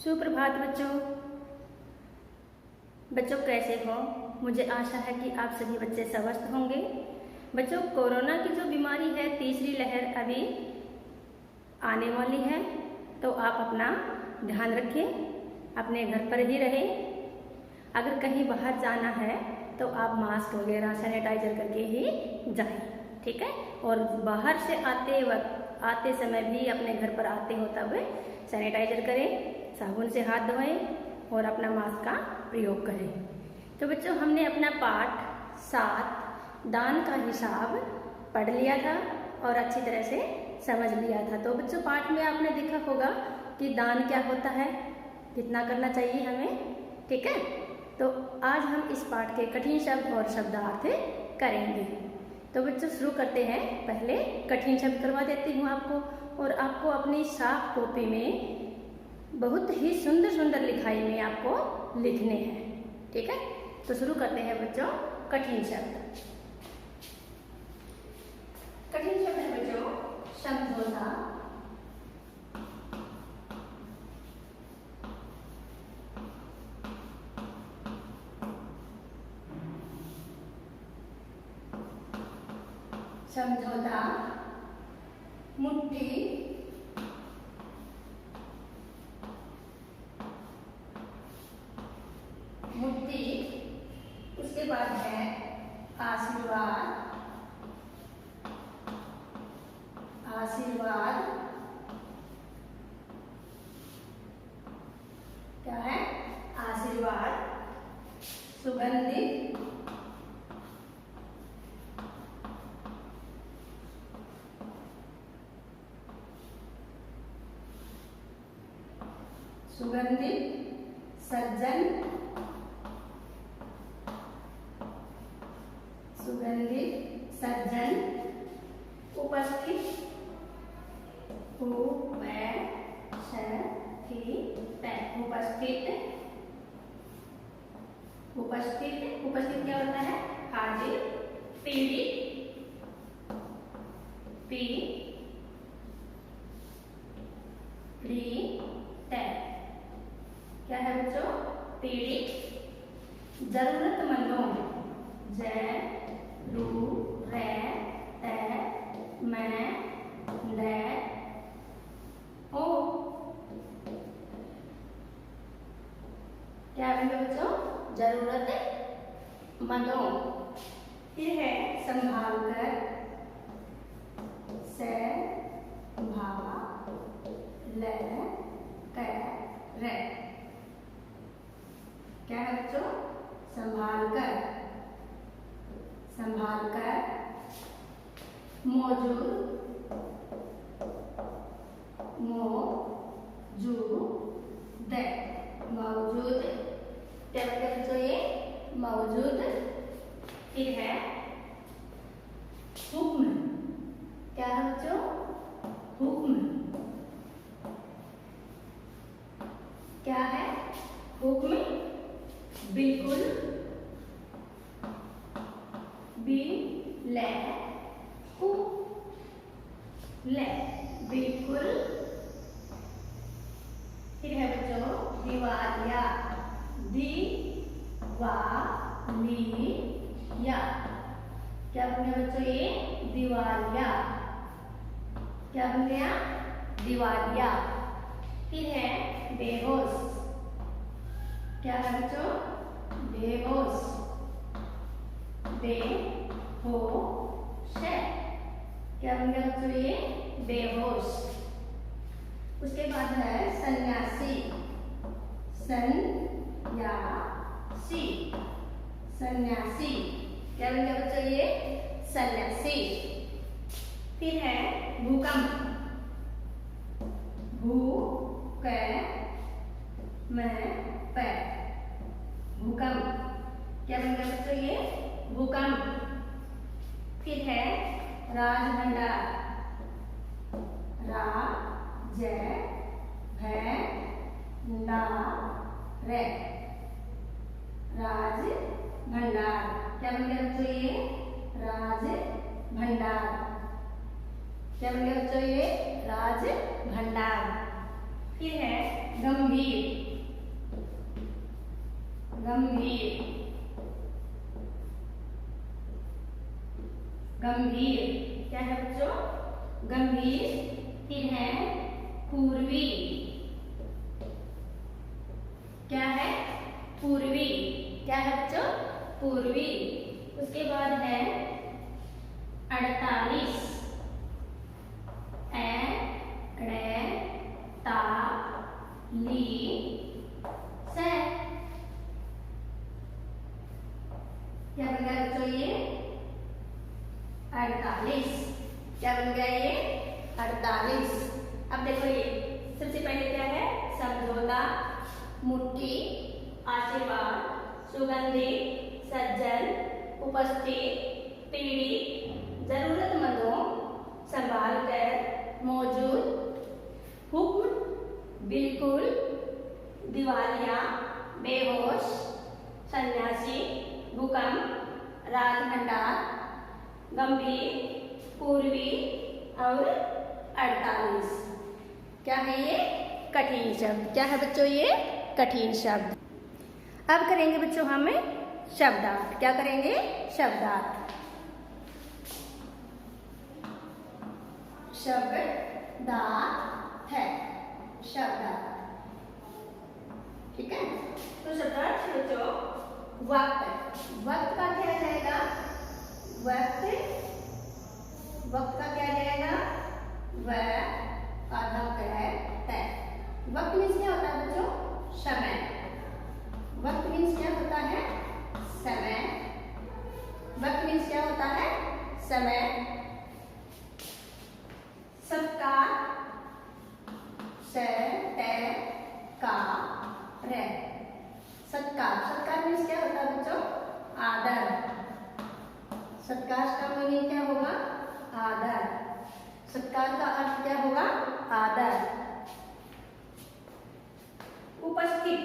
सुप्रभात बच्चों कैसे हो। मुझे आशा है कि आप सभी बच्चे स्वस्थ होंगे। बच्चों, कोरोना की जो बीमारी है, तीसरी लहर अभी आने वाली है, तो आप अपना ध्यान रखें, अपने घर पर ही रहें। अगर कहीं बाहर जाना है तो आप मास्क वगैरह सैनिटाइजर करके ही जाएं, ठीक है। और बाहर से आते समय भी अपने घर पर आते हो तब सैनिटाइजर करें, साबुन से हाथ धोएं और अपना मास्क का प्रयोग करें। तो बच्चों, हमने अपना पाठ 7 दान का हिसाब पढ़ लिया था और अच्छी तरह से समझ लिया था। तो बच्चों, पाठ में आपने देखा होगा कि दान क्या होता है, कितना करना चाहिए हमें, ठीक है। तो आज हम इस पाठ के कठिन शब्द और शब्दार्थ करेंगे। तो बच्चों, शुरू करते हैं। पहले कठिन शब्द करवा देती हूँ आपको, और आपको अपनी साफ कॉपी में बहुत ही सुंदर सुंदर लिखाई में आपको लिखने हैं, ठीक है। तो शुरू करते हैं बच्चों, कठिन शब्द। कठिन शब्द है बच्चों समझौता, समझौता, मुट्ठी, मुट्ठी, उसके बाद है आशीर्वाद, आशीर्वाद, क्या है आशीर्वाद, सुगंधित, सुगंधित, सज्जन, सुगंधित, सज्जन, उपस्थित, उपस्थित, उपस्थित, उपस्थित क्या होता है हाजिर, पीड़ित, क्या है बच्चों पीड़ित, जरूरतमंदों, क्या है बच्चों जरूरतमंदों। फिर है संभाल कर, क्या है बच्चों संभाल कर, संभाल कर, मौजूद, मौजूद, क्या बच्चों ये मौजूद। फिर है हुक्म, क्या है बच्चों हुक्म, क्या है हुक्म, बिल्कुल, बिल्कुल। फिर है बच्चों दिवालिया, क्या बन गया बच्चों ये दिवालिया, क्या बन गया दिवालिया। फिर है बेहोश, क्या है बच्चों बेहोश, क्या बन गया बच्चों ये बेहोश। उसके बाद है सन्यासी, सन्यासी, क्या बन गया बच्चों ये सन्यासी। फिर है भूकंप, भूकंप, क्या बन गया बच्चों ये भूकंप। फिर है राजभंडार, राजभंडार, क्या बन गया बच्चों ये राजभंडार, क्या बन गया बच्चों ये राजभंडार। फिर है गंभीर, गंभीर, गंभीर। क्या है बच्चों? गंभीर। फिर है पूर्वी। क्या है? पूर्वी। क्या है बच्चों? पूर्वी। उसके बाद है 48। क्या बन गया बच्चों ये? 48। क्या बन गया ये? 48। अब देखो ये सबसे पहले क्या है? समझौता, मुट्ठी, आशीर्वाद, सुगंधित, सज्जन, उपस्थित, पीड़ित, जरूरतमंदों, संभाल कर, मौजूद, हुक्म, बिल्कुल, दिवालिया, बेहोश, सन्यासी, भूकंप, राजभंडार, गंभीर, पूर्वी और 48। क्या है ये? कठिन शब्द। क्या है बच्चों ये? कठिन शब्द। अब करेंगे बच्चों हम शब्दार्थ। क्या करेंगे? शब्दार्थ। शब्दार्थ है, शब्दार्थ। ठीक है, तो शब्दार्थ बच्चों वक्त। वक्त का क्या जाएगा? वक्त, वक्त का क्या जाएगा? वक्त मीन्स क्या होता है बच्चों? समय। वक्त मीन्स क्या होता है? समय। वक्त मीन्स क्या होता है? समय। सत्कार, सत्कार। सत्कार मीन्स क्या होता है बच्चों? आदर। सत्कार का मीनिंग क्या होगा? आदर। सत्कार का अर्थ क्या होगा? आदर। उपस्थित,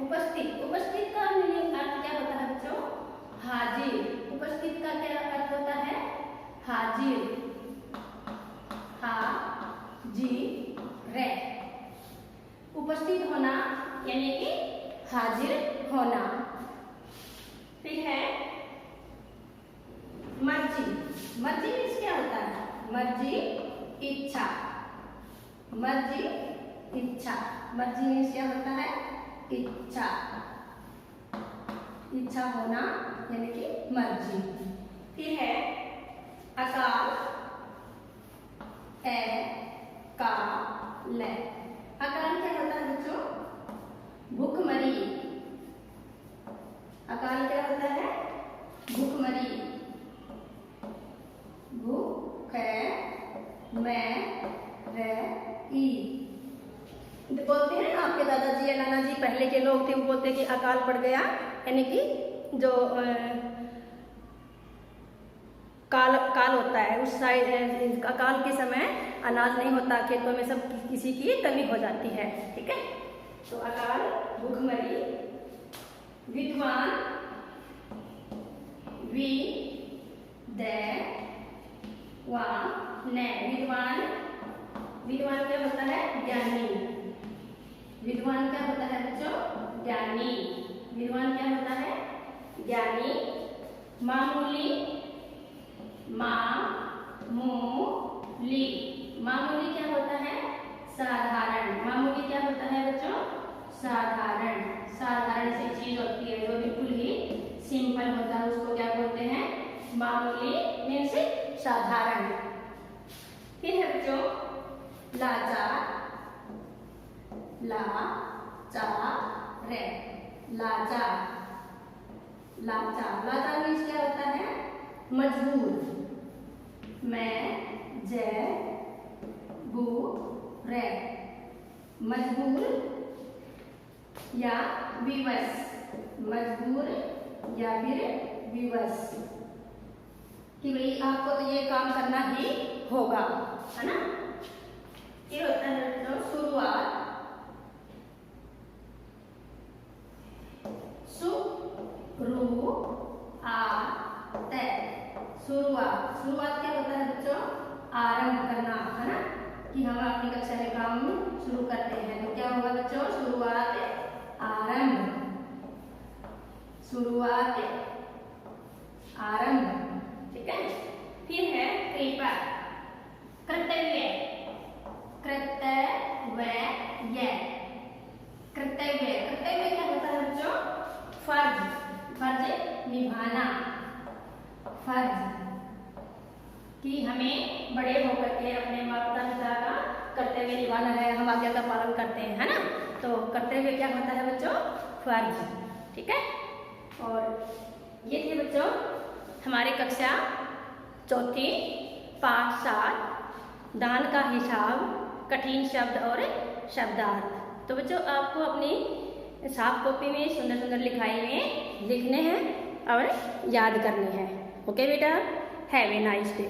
उपस्थित। उपस्थित का मीनिंग अर्थ क्या होता है बच्चों? हाजिर। उपस्थित का क्या अर्थ होता है? हाजिर। उपस्थित होना यानी कि हाजिर होना। फिर है मर्जी। मर्जी मीन्स क्या होता है? मर्जी, इच्छा। मर्जी, इच्छा। मर्जी मीन्स क्या होता है? इच्छा। इच्छा होना यानी कि मर्जी। फिर है अकाल, अकाल क्या होता है बच्चों? भूखमरी। अकाल क्या होता है? भूखमरी। बोलते हैं ना आपके दादाजी या नाना जी, पहले के लोग थे, वो बोलते हैं कि अकाल पड़ गया, यानी कि जो काल होता है उस साइड, अकाल के समय अनाज नहीं होता खेतों में, सब किसी की कमी हो जाती है। ठीक है, तो अकाल, भूखमरी, विद्वान, विद्वान। विद्वान क्या होता है? ज्ञानी। विद्वान क्या होता है बच्चों? ज्ञानी। विद्वान क्या होता है? ज्ञानी। मामूली, मामूली। मामूली क्या होता है? साधारण। मामूली क्या होता है बच्चों? साधारण। साधारण सी चीज होती है जो बिल्कुल ही सिंपल होता है, उसको क्या बोलते हैं? मामूली मीन्स साधारण। फिर है बच्चों लाचार, लाचार। लाचार मीन्स क्या होता है? मजबूर। मजबूर या विवश। मजबूर या फिर विवश कि भाई आपको तो ये काम करना ही होगा, है ना। ये होता है तो शुरुआत, शुरुआत, शुरुआत क्या होता है बच्चों? आरंभ करना, है ना, कि हम अपनी कक्षा में काम शुरू करते हैं। तो क्या होगा बच्चों? शुरुआत, आरंभ, शुरुआत, आरंभ, ठीक है। फिर है कृपा, कर्तव्य, कर्तव्य, कर्तव्य, कर्तव्य क्या होता है बच्चों? फर्ज, फर्ज निभाना, फर्ज कि हमें बड़े होकर के अपने माता पिता का कर्तव्य निभाना है, हम आज्ञा का पालन करते हैं, है ना। तो कर्तव्य क्या होता है बच्चों? फर्ज, ठीक है। और ये थे बच्चों हमारे कक्षा चौथी पाठ 7 दान का हिसाब, कठिन शब्द और शब्दार्थ। तो बच्चों आपको अपनी साफ कॉपी में सुंदर सुंदर लिखाई में लिखने हैं और याद करने हैं। ओके बेटा, हैव ए नाइस डे।